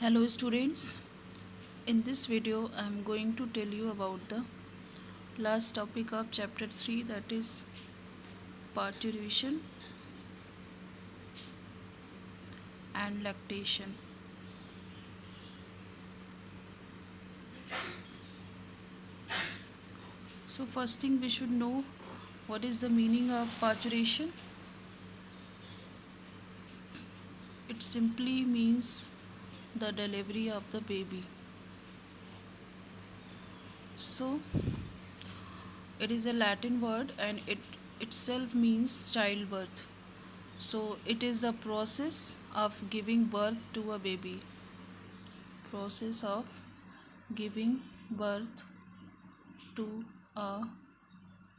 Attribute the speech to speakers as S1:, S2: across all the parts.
S1: Hello students, in this video I am going to tell you about the last topic of chapter 3, that is parturition and lactation. So first thing we should know what is the meaning of parturition. It simply means the delivery of the baby. So it is a Latin word and it itself means childbirth. So it is a process of giving birth to a baby. Process of giving birth to a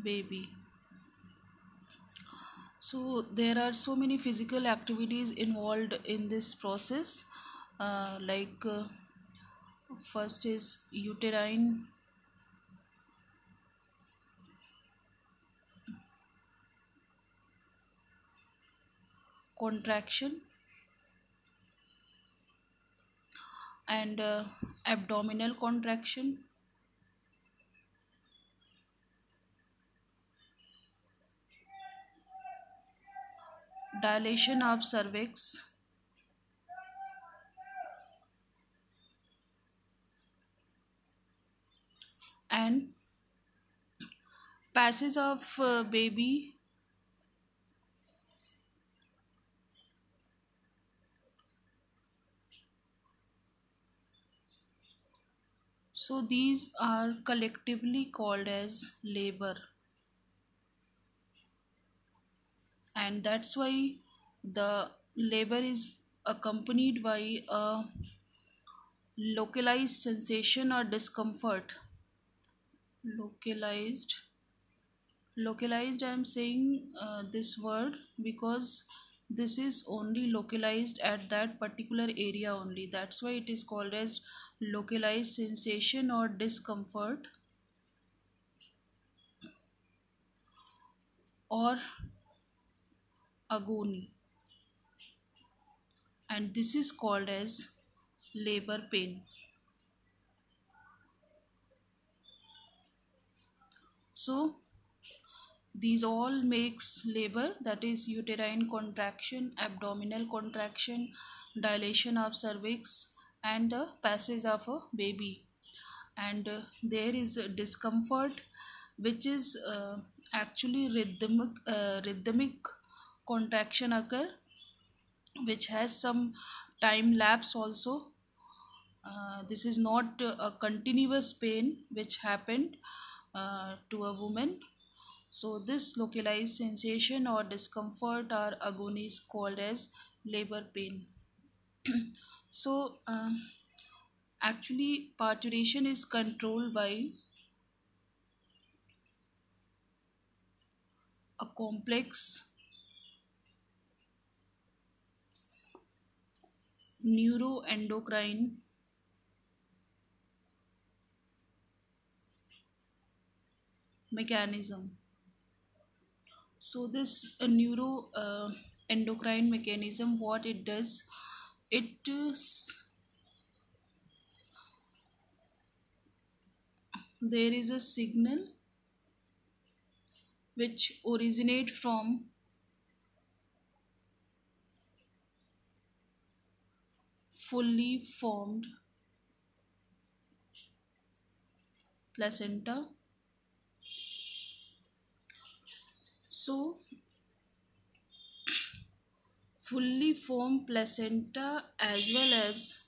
S1: baby. So there are so many physical activities involved in this process, like first is uterine contraction and abdominal contraction, dilation of cervix, and passage of baby. So these are collectively called as labor, and that's why the labor is accompanied by a localized sensation or discomfort. Localized localized I'm saying this word because this is only localized at that particular area only. That's why it is called as localized sensation or discomfort, or agony, and this is called as labor pain. So these all makes labor, that is uterine contraction, abdominal contraction, dilation of cervix, and the passage of a baby. And there is a discomfort which is actually rhythmic contraction occur, which has some time lapse also. This is not a continuous pain which happened to a woman. So this localized sensation or discomfort or agony is called as labor pain. So actually parturition is controlled by a complex neuroendocrine mechanism. So this neuro endocrine mechanism, what it does, it is, there is a signal which originate from fully formed placenta. So fully formed placenta as well as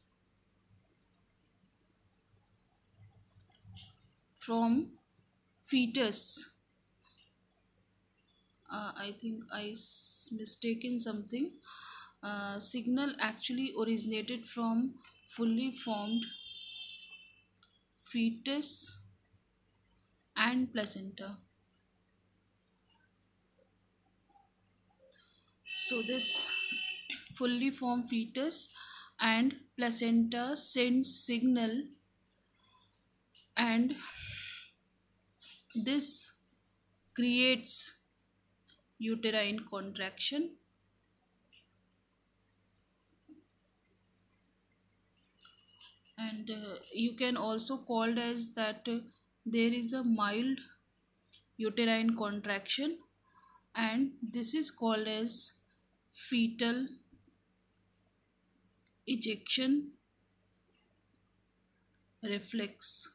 S1: from fetus. I think mistaken something. Signal actually originated from fully formed fetus and placenta. So this fully formed fetus and placenta sends signal, and this creates uterine contraction, and you can also called as that there is a mild uterine contraction, and this is called as fetal ejection reflex,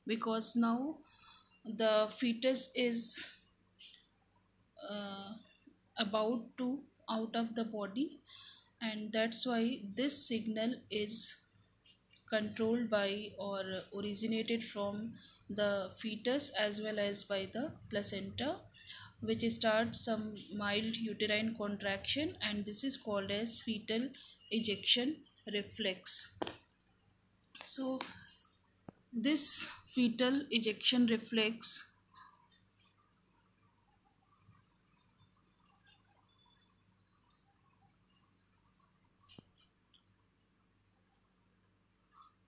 S1: because now the fetus is uh, about to out of the body, and that's why this signal is controlled by or originated from the fetus as well as by the placenta, which starts some mild uterine contraction, and this is called as fetal ejection reflex. So this fetal ejection reflex,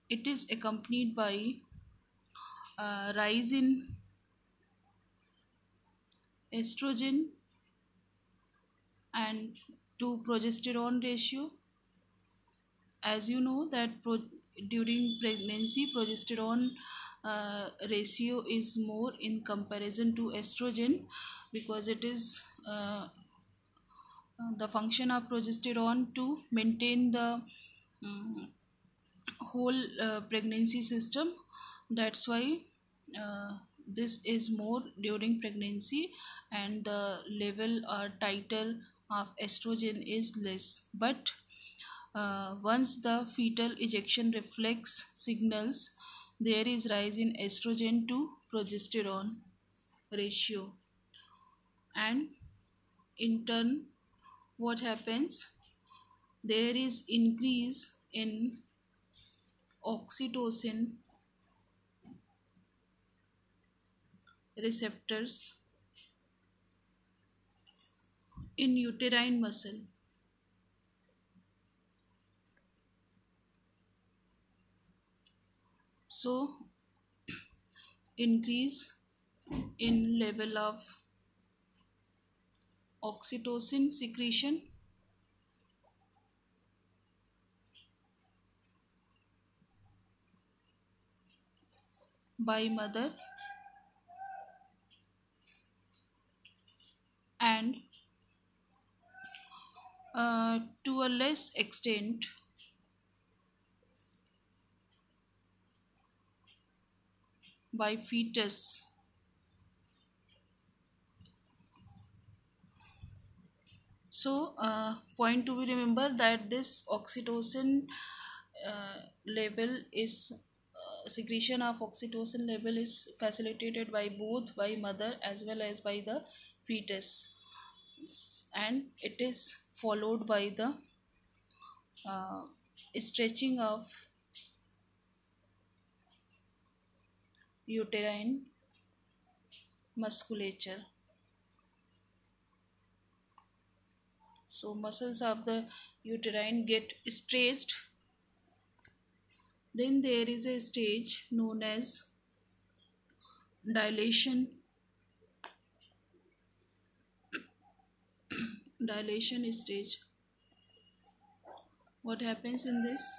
S1: it is accompanied by rise in estrogen and to progesterone ratio. As you know that during pregnancy progesterone ratio is more in comparison to estrogen, because it is the function of progesterone to maintain the um, whole pregnancy system. That's why this is more during pregnancy, and the level or title of estrogen is less. But once the fetal ejection reflex signals, there is rise in estrogen to progesterone ratio, and in turn what happens, there is increase in oxytocin receptors in uterine muscle. So increase in level of oxytocin secretion by mother, and to a less extent by fetus. So point to be remember that this oxytocin level is secretion of oxytocin level is facilitated by both by mother as well as by the fetus, and it is followed by the uh, stretching of uterine musculature. So muscles of the uterine get stretched. Then there is a stage known as dilation. Dilation stage. What happens in this?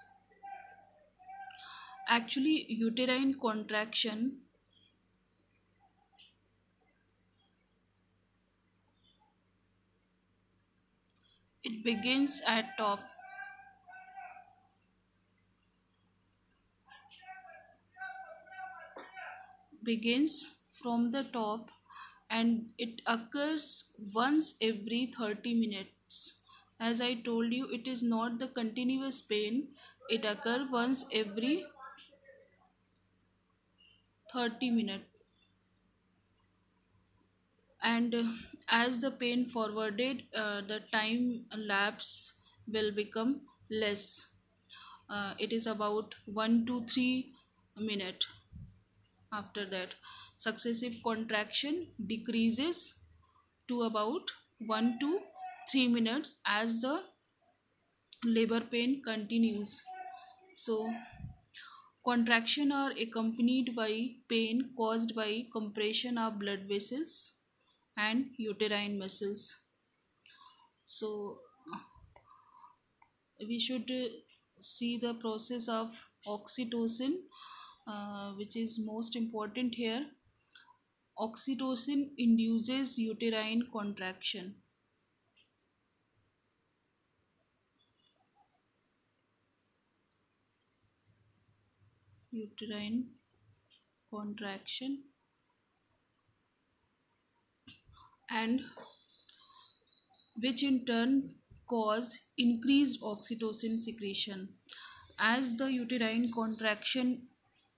S1: Actually, uterine contraction it begins at top, begins from the top, and it occurs once every 30 minutes. As I told you, it is not the continuous pain, it occurs once every 30 minutes. And as the pain forwarded, the time lapse will become less. It is about 1 to 3 minutes. After that, successive contraction decreases to about 1 to 3 minutes as the labor pain continues. So contraction are accompanied by pain caused by compression of blood vessels and uterine muscles. So we should see the process of oxytocin, which is most important here. Oxytocin induces uterine contraction. Uterine contraction, and which in turn cause increased oxytocin secretion. As the uterine contraction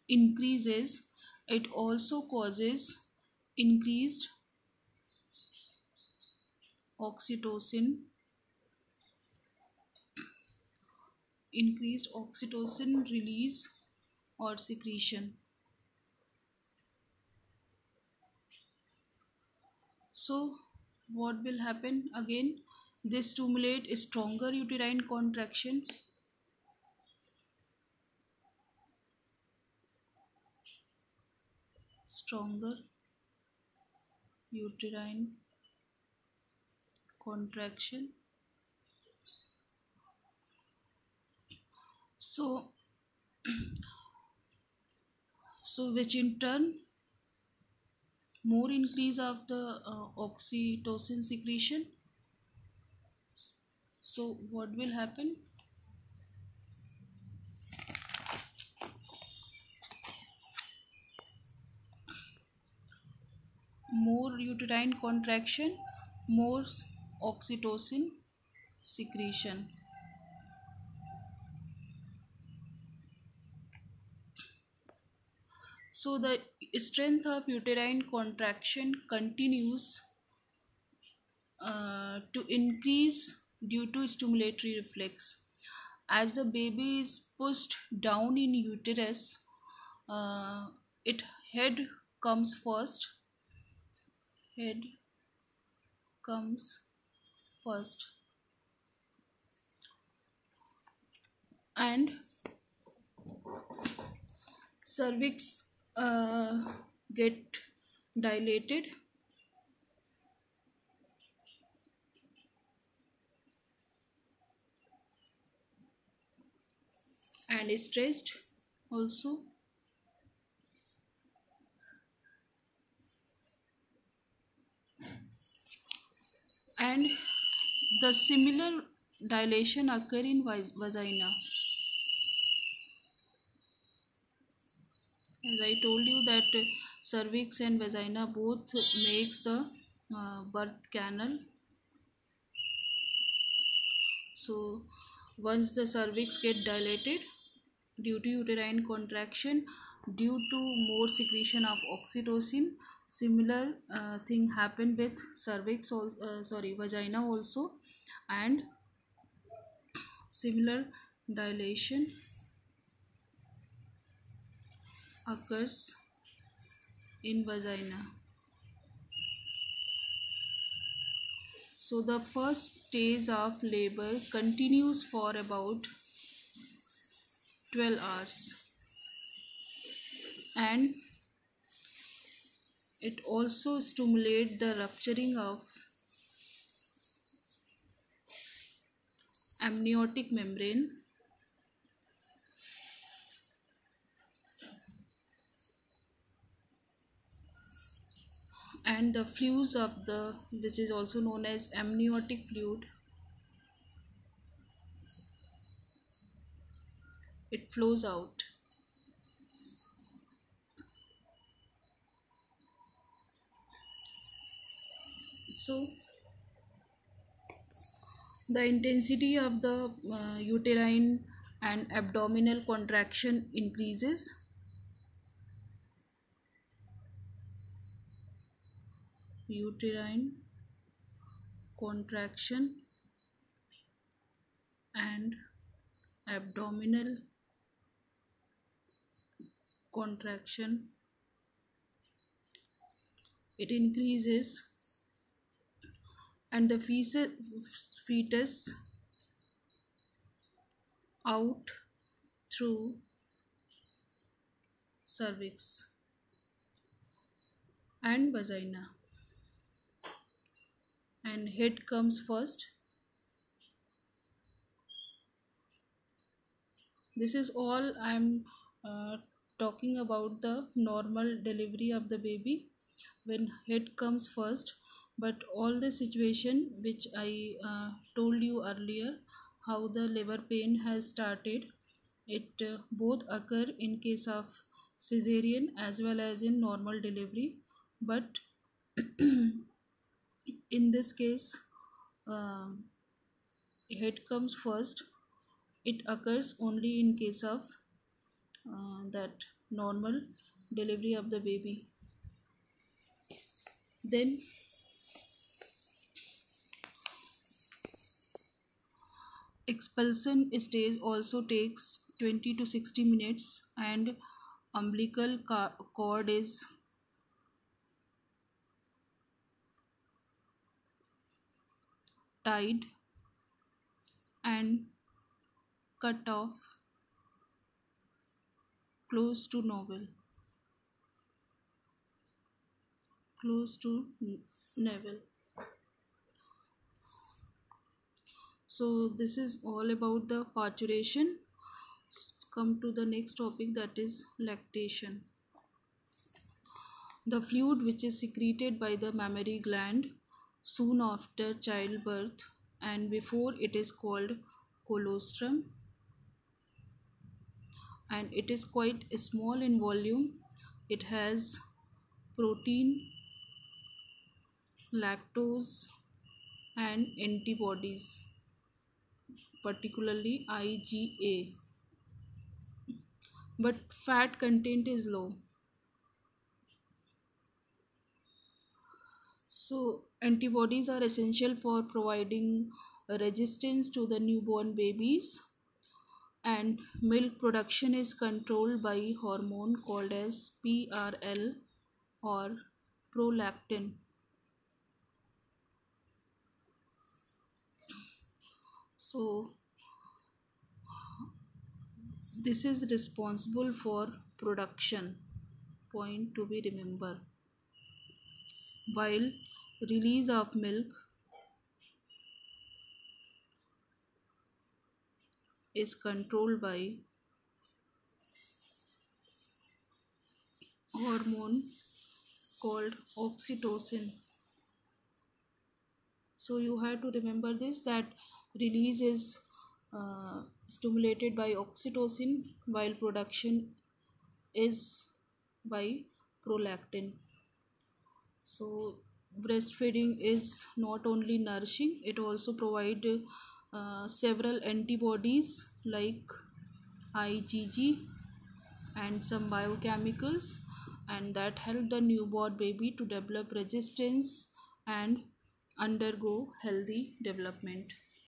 S1: increases, it also causes increased oxytocin release or secretion. So what will happen again? This stimulate a stronger uterine contraction, stronger uterine contraction. So which in turn more increase of the oxytocin secretion. So what will happen? More uterine contraction, more oxytocin secretion. So the strength of uterine contraction continues to increase due to stimulatory reflex. As the baby is pushed down in uterus, uh, it head comes first. Head comes first, and cervix get dilated, and stressed also. And the similar dilation occur in vagina. As I told you that cervix and vagina both makes the birth canal. So once the cervix get dilated due to uterine contraction, due to more secretion of oxytocin, similar thing happen with cervix also, vagina also, and similar dilation occurs in vagina. So the first stage of labor continues for about 12 hours, and it also stimulates the rupturing of amniotic membrane, and the flues of the, which is also known as amniotic fluid, it flows out. So the intensity of the uterine and abdominal contraction increases. Uterine contraction and abdominal contraction, it increases, and the fetus out through cervix and vagina, and head comes first, This is all I'm uh, talking about the normal delivery of the baby when head comes first. But all the situation which I told you earlier, how the labor pain has started, it both occur in case of cesarean as well as in normal delivery. But in this case, um, head comes first. It occurs only in case of that normal delivery of the baby. Then expulsion stage also takes 20 to 60 minutes, and umbilical cord is tied and cut off close to navel, close to navel. So this is all about the parturition. Let's come to the next topic, that is lactation. The fluid which is secreted by the mammary gland soon after childbirth and before it is called colostrum, and it is quite small in volume. It has protein, lactose, and antibodies, particularly IgA, but fat content is low. So, antibodies are essential for providing resistance to the newborn babies, and milk production is controlled by hormone called as PRL or prolactin. So, this is responsible for production, point to be remembered, while release of milk is controlled by hormone called oxytocin. So you have to remember this, that release is stimulated by oxytocin while production is by prolactin. So breastfeeding is not only nourishing, it also provide several antibodies like IgG and some biochemicals, and that help the newborn baby to develop resistance and undergo healthy development.